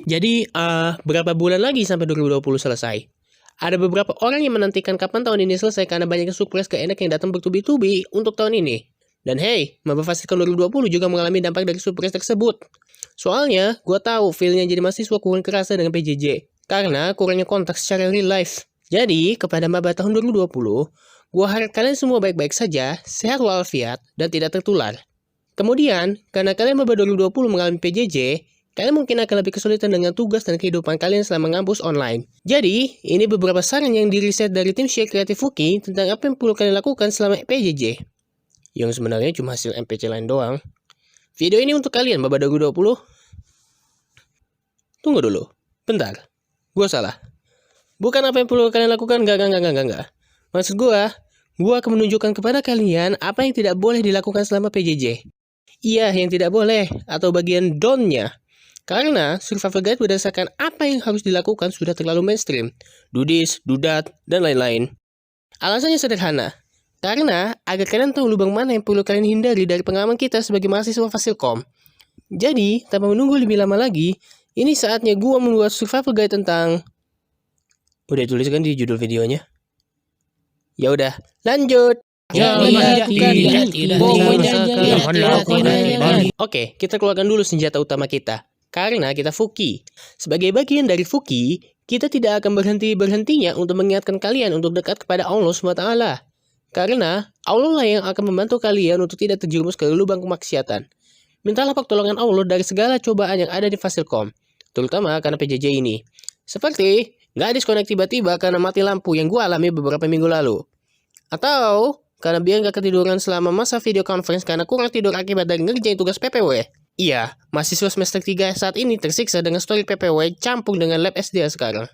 Jadi, berapa bulan lagi sampai 2020 selesai? Ada beberapa orang yang menantikan kapan tahun ini selesai karena banyaknya surprise keenak yang datang bertubi-tubi untuk tahun ini. Dan hey, Maba Fasilkom 2020 juga mengalami dampak dari surprise tersebut. Soalnya, gua tahu feel-nya jadi mahasiswa kurang kerasa dengan PJJ, karena kurangnya kontak secara real life. Jadi, kepada Maba tahun 2020, gua harap kalian semua baik-baik saja, sehat walafiat, dan tidak tertular. Kemudian, karena kalian Maba 2020 mengalami PJJ, kalian mungkin akan lebih kesulitan dengan tugas dan kehidupan kalian selama ngampus online. Jadi, ini beberapa saran yang diriset dari tim Share Creative Fuki tentang apa yang perlu kalian lakukan selama PJJ. Yang sebenarnya cuma hasil MPC lain doang. Video ini untuk kalian, Maba 2020. Tunggu dulu, bentar. Gua salah. Bukan apa yang perlu kalian lakukan, enggak. Maksud gua akan menunjukkan kepada kalian apa yang tidak boleh dilakukan selama PJJ. Iya, yang tidak boleh, atau bagian don't-nya. Karena survival guide berdasarkan apa yang harus dilakukan sudah terlalu mainstream. Do this, do that, dan lain-lain. Alasannya sederhana. Karena agar kalian tahu lubang mana yang perlu kalian hindari dari pengalaman kita sebagai mahasiswa Fasilkom. Jadi, tanpa menunggu lebih lama lagi, ini saatnya gua membuat survival guide tentang... Udah tuliskan di judul videonya. Ya udah, lanjut. Oke, kita keluarkan dulu senjata utama kita. Karena kita Fuki. Sebagai bagian dari Fuki, kita tidak akan berhenti-berhentinya untuk mengingatkan kalian untuk dekat kepada Allah SWT. Karena Allah lah yang akan membantu kalian untuk tidak terjerumus ke lubang kemaksiatan. Mintalah pertolongan Allah dari segala cobaan yang ada di Fasilkom, terutama karena PJJ ini. Seperti nggak diskonek tiba-tiba karena mati lampu yang gue alami beberapa minggu lalu. Atau karena biar nggak ketiduran selama masa video conference karena kurang tidur akibat dari ngerjain tugas PPW. Iya, mahasiswa semester 3 saat ini tersiksa dengan story PPW campur dengan lab SDA sekarang.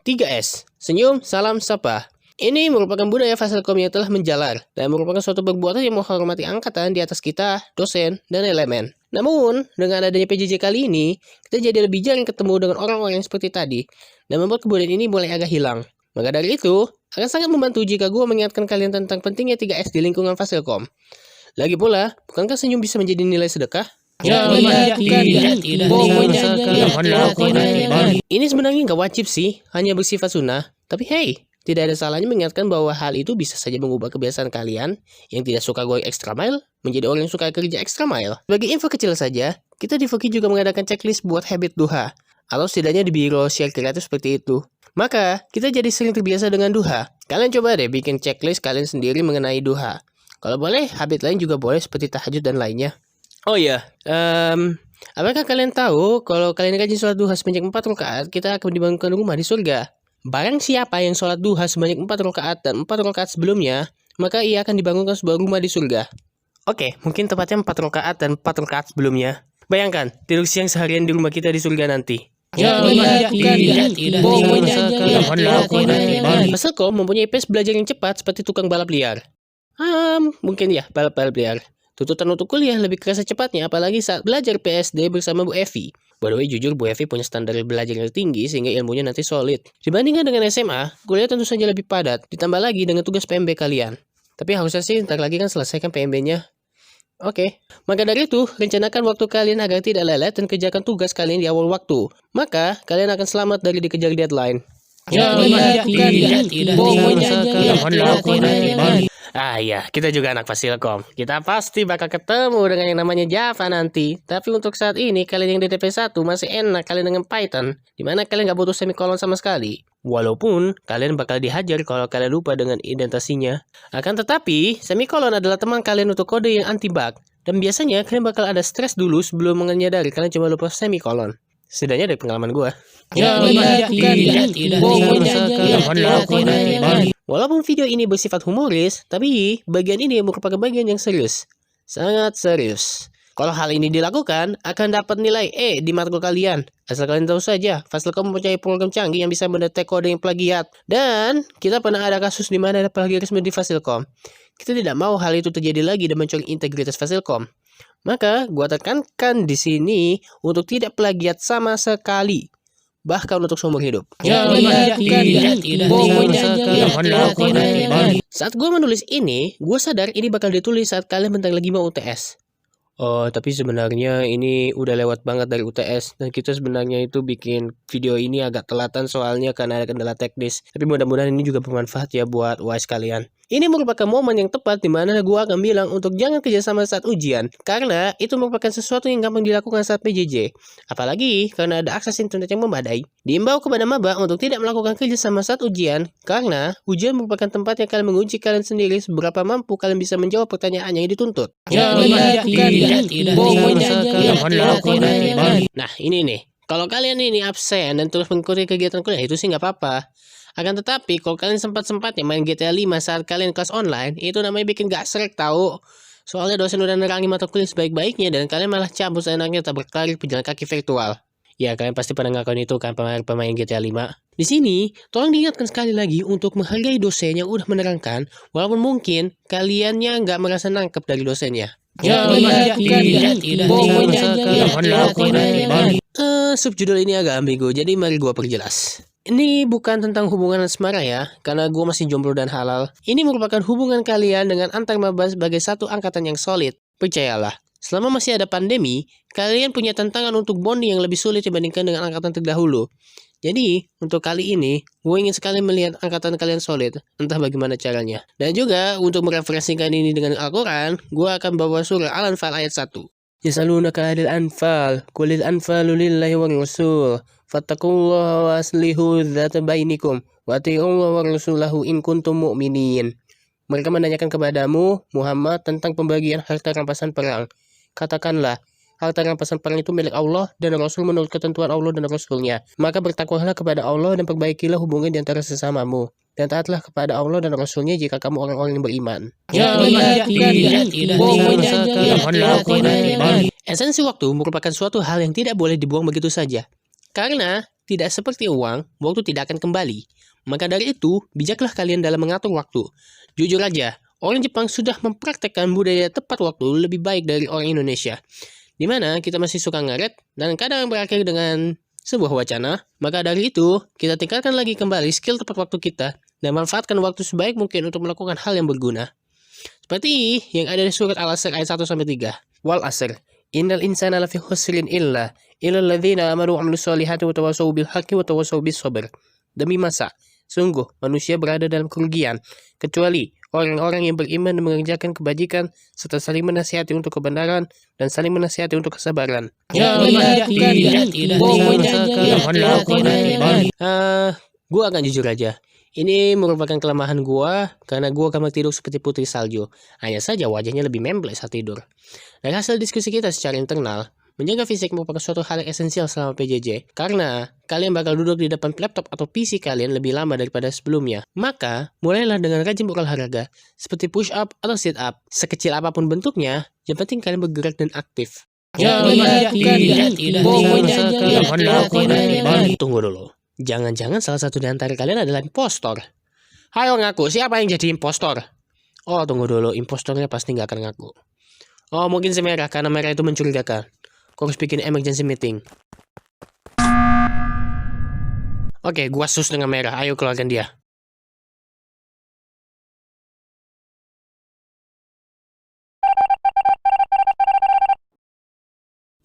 3S, senyum, salam, sapa. Ini merupakan budaya Fasilkom yang telah menjalar dan merupakan suatu perbuatan yang menghormati angkatan di atas kita, dosen, dan elemen. Namun, dengan adanya PJJ kali ini, kita jadi lebih jarang ketemu dengan orang-orang yang seperti tadi dan membuat kebudayaan ini mulai agak hilang. Maka dari itu, akan sangat membantu jika gue mengingatkan kalian tentang pentingnya 3S di lingkungan Fasilkom. Lagi pula, bukankah senyum bisa menjadi nilai sedekah? Ini sebenarnya nggak wajib sih, hanya bersifat sunnah. Tapi hey, tidak ada salahnya mengingatkan bahwa hal itu bisa saja mengubah kebiasaan kalian yang tidak suka going extra mile menjadi orang yang suka kerja extra mile. Sebagai info kecil saja, kita di Fuki juga mengadakan checklist buat habit duha, atau setidaknya di biro share kreatif seperti itu. Maka, kita jadi sering terbiasa dengan duha. Kalian coba deh bikin checklist kalian sendiri mengenai duha. Kalau boleh, habit lain juga boleh seperti tahajud dan lainnya. Oh iya, apakah kalian tahu kalau kalian rajin sholat duha sebanyak 4 rakaat, kita akan dibangunkan rumah di surga? Barang siapa yang sholat duha sebanyak 4 rakaat dan 4 rakaat sebelumnya, maka ia akan dibangunkan sebuah rumah di surga. Oke, mungkin tepatnya 4 rakaat dan 4 rakaat sebelumnya. Bayangkan, tidur siang seharian di rumah kita di surga nanti. Fasilkom mempunyai pace belajar yang cepat seperti tukang balap liar. Mungkin ya, balap liar. Tuntutan untuk kuliah lebih kerasa cepatnya, apalagi saat belajar PSD bersama Bu Evi. By the way, jujur Bu Evi punya standar belajar yang tinggi sehingga ilmunya nanti solid. Dibandingkan dengan SMA, kuliah tentu saja lebih padat, ditambah lagi dengan tugas PMB kalian. Tapi harusnya sih ntar lagi kan selesaikan PMB-nya. Oke, maka dari itu, rencanakan waktu kalian agar tidak lelet dan kerjakan tugas kalian di awal waktu. Maka, kalian akan selamat dari dikejar deadline. Ya, kita juga anak Fasilkom. Kita pasti bakal ketemu dengan yang namanya Java nanti. Tapi untuk saat ini, kalian yang di DP1 masih enak kalian dengan Python, dimana kalian nggak butuh semikolon sama sekali. Walaupun, kalian bakal dihajar kalau kalian lupa dengan indentasinya. Akan tetapi, semikolon adalah teman kalian untuk kode yang anti-bug. Dan biasanya, kalian bakal ada stres dulu sebelum menyadari kalian cuma lupa semikolon. Setidaknya dari pengalaman gue. Walaupun video ini bersifat humoris, tapi bagian ini merupakan bagian yang serius. Sangat serius. Kalau hal ini dilakukan, akan dapat nilai E di matkul kalian. Asal kalian tahu saja, Fasilkom mempunyai program canggih yang bisa mendetek kode yang plagiat. Dan, kita pernah ada kasus di mana ada plagiarisme di Fasilkom. Kita tidak mau hal itu terjadi lagi dan mencuri integritas Fasilkom. Maka, gua tekankan di sini untuk tidak plagiat sama sekali. bahkan untuk seumur hidup. Saat gue menulis ini, gue sadar ini bakal ditulis saat kalian bentar lagi mau UTS. Oh, tapi sebenarnya ini udah lewat banget dari UTS dan kita sebenarnya itu bikin video ini agak telatan soalnya karena ada kendala teknis. Tapi mudah-mudahan ini juga bermanfaat ya buat UAS kalian. Ini merupakan momen yang tepat di mana gua akan bilang untuk jangan kerjasama saat ujian karena itu merupakan sesuatu yang gampang dilakukan saat PJJ. Apalagi karena ada akses internet yang memadai. Diimbau kepada maba untuk tidak melakukan kerjasama saat ujian karena ujian merupakan tempat yang kalian menguji kalian sendiri seberapa mampu kalian bisa menjawab pertanyaan yang dituntut. Nah ini nih, kalau kalian ini absen dan terus mengikuti kegiatan kuliah itu sih nggak apa-apa. Akan tetapi kalau kalian sempat-sempatnya main GTA 5 saat kalian kelas online, itu namanya bikin gak srek tahu. Soalnya dosen udah nerangi mata kuliah sebaik-baiknya dan kalian malah cabut seenaknya tak berkarir pejalan kaki virtual. Ya kalian pasti pernah ngelakuin itu kan pemain GTA 5. Di sini, tolong diingatkan sekali lagi untuk menghargai dosen yang udah menerangkan, walaupun mungkin kaliannya nggak merasa nangkep dari dosennya. Subjudul ini agak ambigu, jadi mari gua perjelas. Ini bukan tentang hubungan asmara ya, karena gue masih jomblo dan halal. Ini merupakan hubungan kalian dengan antar maba sebagai satu angkatan yang solid. Percayalah, selama masih ada pandemi, kalian punya tantangan untuk bonding yang lebih sulit dibandingkan dengan angkatan terdahulu. Jadi, untuk kali ini, gue ingin sekali melihat angkatan kalian solid, entah bagaimana caranya. Dan juga, untuk mereferensikan ini dengan Al-Quran, gue akan bawa surah Al-Anfal ayat 1. Yasalunaka anil anfal, qulil anfalu lillahi wa rasul, fattaqullaha wa aslihu dzata bainikum, wa atiullaha wa rasulahu in kuntum mu'minin. Mereka menanyakan kepadamu, Muhammad, tentang pembagian harta rampasan perang. Katakanlah, harta rampasan perang itu milik Allah dan Rasul menurut ketentuan Allah dan Rasulnya. Maka bertakwalah kepada Allah dan perbaikilah hubungan di antara sesamamu. Dan taatlah kepada Allah dan Rasulnya jika kamu orang-orang yang beriman. Esensi waktu merupakan suatu hal yang tidak boleh dibuang begitu saja. Karena tidak seperti uang, waktu tidak akan kembali. Maka dari itu, bijaklah kalian dalam mengatur waktu. Jujur aja, orang Jepang sudah mempraktekkan budaya tepat waktu lebih baik dari orang Indonesia. Di mana kita masih suka ngaret dan kadang berakhir dengan sebuah wacana. Maka dari itu, kita tingkatkan lagi kembali skill tepat waktu kita dan manfaatkan waktu sebaik mungkin untuk melakukan hal yang berguna. Seperti yang ada di surat Al-Asr ayat 1-3. Wal asr, innal insana lafi khusrin illal ladzina amanu wa amilus solihati wa tawassaw bil haqqi wa tawassaw bis sabr. Demi masa, sungguh manusia berada dalam kerugian kecuali orang-orang yang beriman dan mengerjakan kebajikan serta saling menasihati untuk kebenaran dan saling menasihati untuk kesabaran. Gue akan jujur aja. Ini merupakan kelemahan gue karena gue kamar tidur seperti putri salju. Hanya saja wajahnya lebih memble saat tidur. Dari hasil diskusi kita secara internal, menjaga fisik merupakan suatu hal yang esensial selama PJJ. Karena kalian bakal duduk di depan laptop atau PC kalian lebih lama daripada sebelumnya. Maka, mulailah dengan rajin berolahraga seperti push up atau sit up. Sekecil apapun bentuknya, yang penting kalian bergerak dan aktif. Tunggu dulu. Jangan-jangan salah satu di antara kalian adalah impostor. Hayo ngaku, siapa yang jadi impostor? Oh, tunggu dulu, impostornya pasti nggak akan ngaku. Oh, mungkin si merah, karena merah itu mencurigakan. Kau harus bikin emergency meeting. Oke, gua sus dengan merah, ayo keluarkan dia.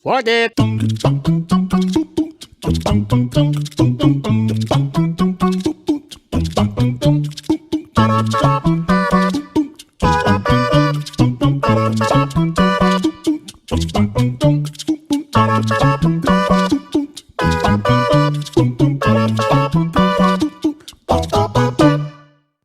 Work it!